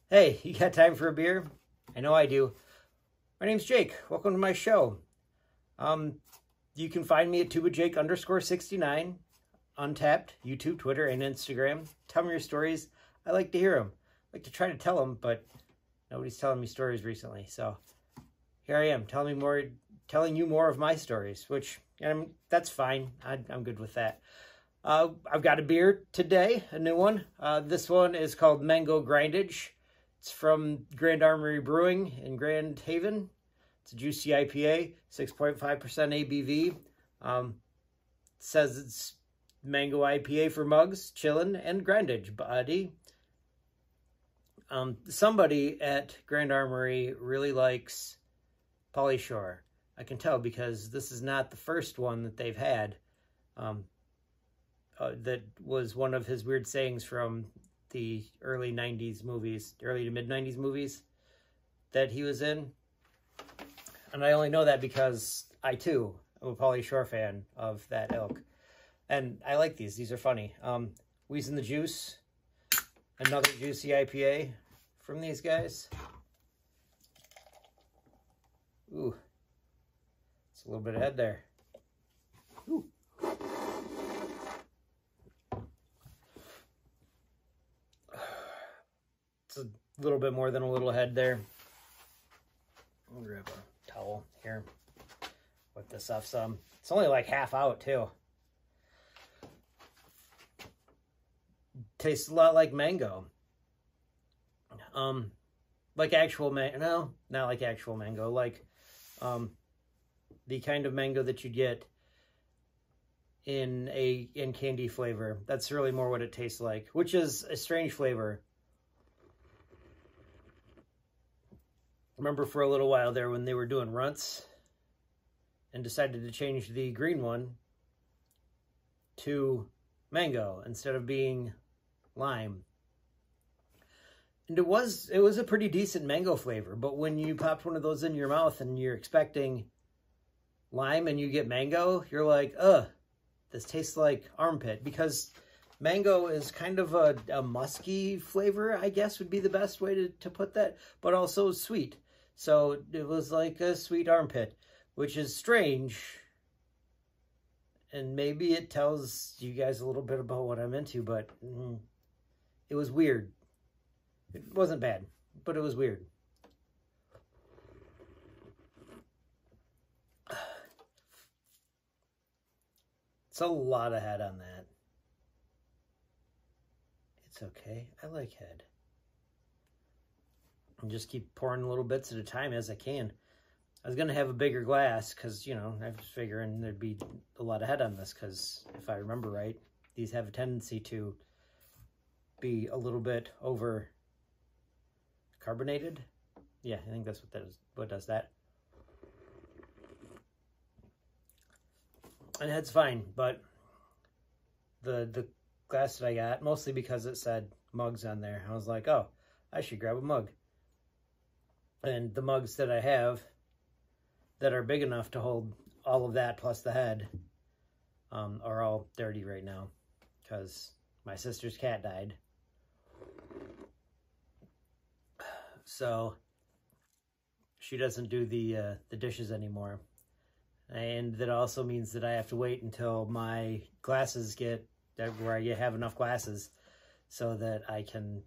Hey, you got time for a beer? I know I do. My name's Jake. Welcome to my show. You can find me at tubajake_69, Untapped, YouTube, Twitter, and Instagram. Tell me your stories. I like to hear them. I like to try to tell them, but nobody's telling me stories recently. So here I am, telling you more of my stories, which that's fine. I'm good with that. I've got a beer today, a new one. This one is called Mango Grindage. It's from Grand Armory Brewing in Grand Haven. It's a juicy IPA, 6.5% ABV. It says it's mango IPA for mugs, chillin', and grindage, buddy. Somebody at Grand Armory really likes Pauly Shore. I can tell because this is not the first one that they've had. That was one of his weird sayings from the early 90s movies, early to mid 90s movies that he was in. And I only know that because I too am a Pauly Shore fan of that ilk. And I like these. These are funny. Wheezin the Juice, another juicy IPA from these guys. Ooh. It's a little bit ahead there. Ooh. It's a little bit more than a little ahead there. I'll grab a towel here. Wipe this off some. It's only like half out too. Tastes a lot like mango. Like actual mango. No, not like actual mango. Like the kind of mango that you get in candy flavor. That's really more what it tastes like, which is a strange flavor. Remember for a little while there when they were doing runts and decided to change the green one to mango instead of being lime. And it was a pretty decent mango flavor, but when you popped one of those in your mouth and you're expecting lime and you get mango, you're like, ugh, this tastes like armpit, because mango is kind of a musky flavor, I guess would be the best way to put that, but also sweet. So it was like a sweet armpit, which is strange. And maybe it tells you guys a little bit about what I'm into, but it was weird. It wasn't bad, but it was weird. It's a lot of head on that. It's okay. I like head. And just keep pouring little bits at a time as I can. I was going to have a bigger glass because, you know, I was figuring there'd be a lot of head on this because if I remember right, these have a tendency to be a little bit over carbonated. Yeah, I think that's what that is. What does that? And head's fine, but the glass that I got, mostly because it said mugs on there, I was like, oh, I should grab a mug. And the mugs that I have that are big enough to hold all of that plus the head are all dirty right now because my sister's cat died. So she doesn't do the dishes anymore. And that also means that I have to wait until my glasses get where I have enough glasses so that I can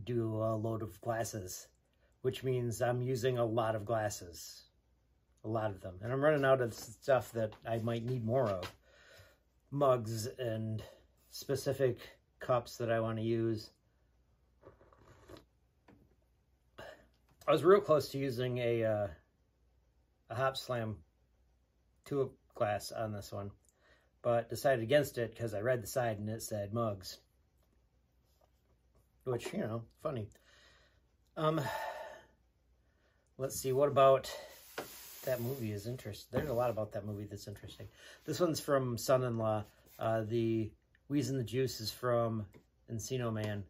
do a load of glasses, which means I'm using a lot of glasses, a lot of them. And I'm running out of stuff that I might need more of. Mugs and specific cups that I want to use. I was real close to using a Hop Slam tulip glass on this one, but decided against it because I read the side and it said mugs. Which, you know, funny. Let's see, what about that movie is interesting. There's a lot about that movie that's interesting. This one's from Son-in-Law. The Wheezin the Juice is from Encino Man.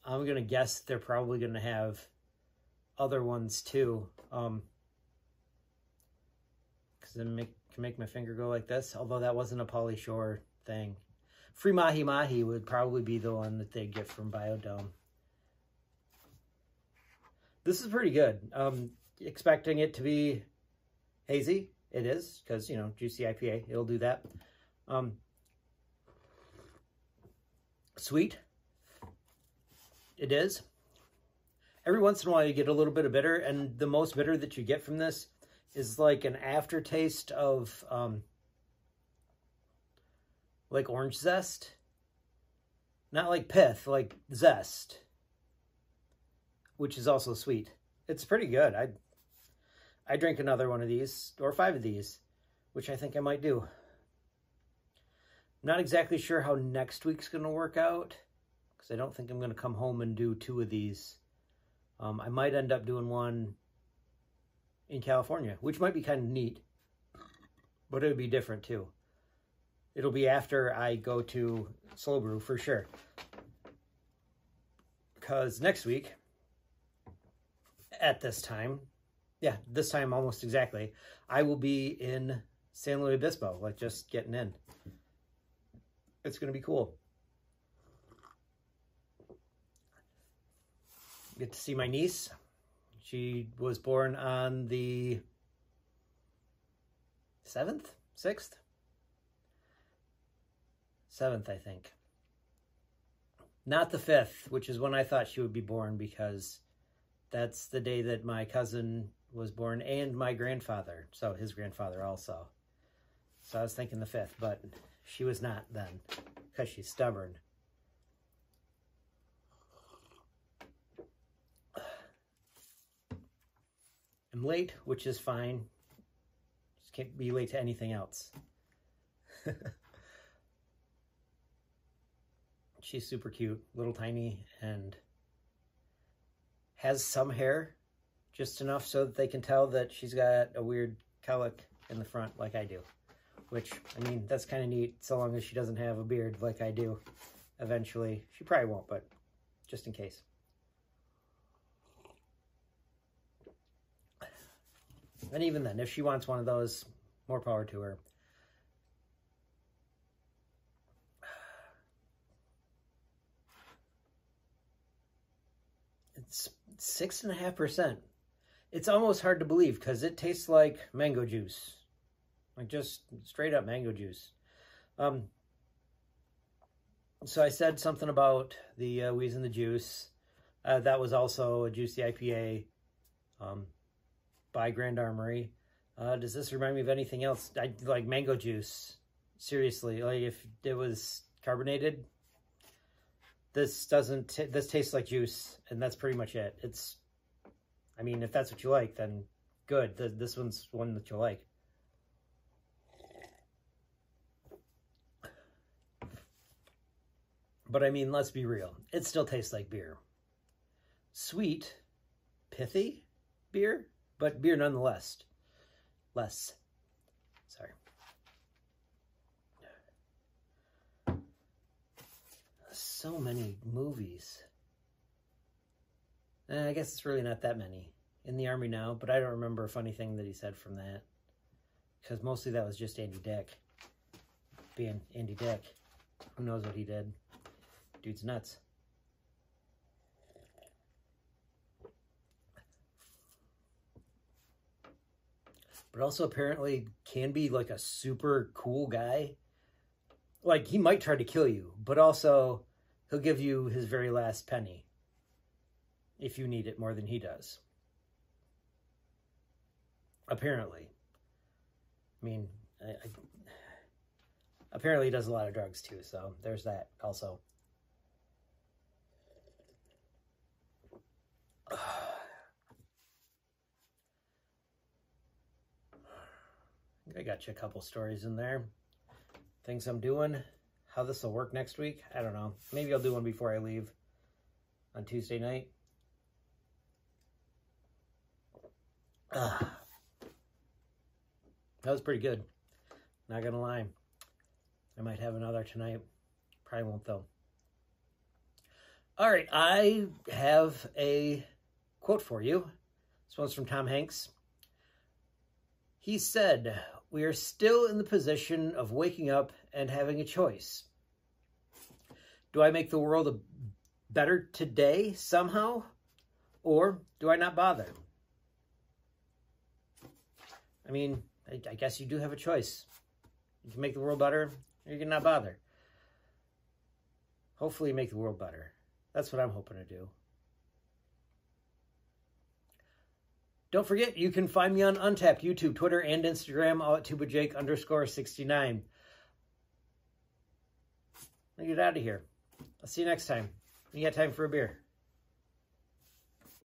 I'm going to guess they're probably going to have other ones too. Because then can make my finger go like this. Although that wasn't a Pauly Shore thing. Free Mahi Mahi would probably be the one that they get from Biodome. This is pretty good. Expecting it to be hazy. It is, because, you know, juicy IPA. It'll do that. Sweet. It is. Every once in a while you get a little bit of bitter, and the most bitter that you get from this is like an aftertaste of like orange zest. Not like pith, like zest. Which is also sweet. It's pretty good. I drink another one of these, or 5 of these, which I think I might do. I'm not exactly sure how next week's going to work out, because I don't think I'm going to come home and do 2 of these. I might end up doing one in California, which might be kind of neat, but it'll be different too. It'll be after I go to Slow Brew for sure. Because next week, at this time, yeah, this time almost exactly, I will be in San Luis Obispo, like just getting in. It's going to be cool. Get to see my niece. She was born on the 7th? 6th? 7th, I think. Not the 5th, which is when I thought she would be born, because that's the day that my cousin was born and my grandfather. So his grandfather also. So I was thinking the 5th, but she was not then, because she's stubborn. I'm late, which is fine. Just can't be late to anything else. She's super cute, little tiny, and has some hair, just enough so that they can tell that she's got a weird cowlick in the front like I do. Which, I mean, that's kind of neat, so long as she doesn't have a beard like I do eventually. She probably won't, but just in case. And even then, if she wants one of those, more power to her. It's 6.5%. It's almost hard to believe because it tastes like mango juice. Like just straight up mango juice. So I said something about the Wheezin the Juice. That was also a juicy IPA by Grand Armory. Does this remind me of anything else? I like mango juice. Seriously, like if it was carbonated, this doesn't. This tastes like juice, and that's pretty much it. It's. I mean, if that's what you like, then good. This one's one that you'll like. But I mean, let's be real. It still tastes like beer. Sweet, pithy beer, but beer nonetheless. Less. Sorry. So many movies. I guess it's really not that many. In the Army now, but I don't remember a funny thing that he said from that. Because mostly that was just Andy Dick. Being Andy Dick. Who knows what he did? Dude's nuts. But also apparently can be like a super cool guy. Like, he might try to kill you, but also he'll give you his very last penny if you need it more than he does. Apparently. I mean, apparently he does a lot of drugs too, so there's that also. I got you a couple stories in there. Things I'm doing. How this will work next week, I don't know. Maybe I'll do one before I leave on Tuesday night. That was pretty good. Not gonna lie. I might have another tonight. Probably won't though. All right, I have a quote for you. This one's from Tom Hanks. He said, "We are still in the position of waking up and having a choice. Do I make the world better today somehow? Or do I not bother? I mean, I guess you do have a choice. You can make the world better, or you can not bother. Hopefully make the world better. That's what I'm hoping to do. Don't forget, you can find me on Untapped, YouTube, Twitter, and Instagram, all at tubajake_69. I'll get out of here. I'll see you next time. You got time for a beer.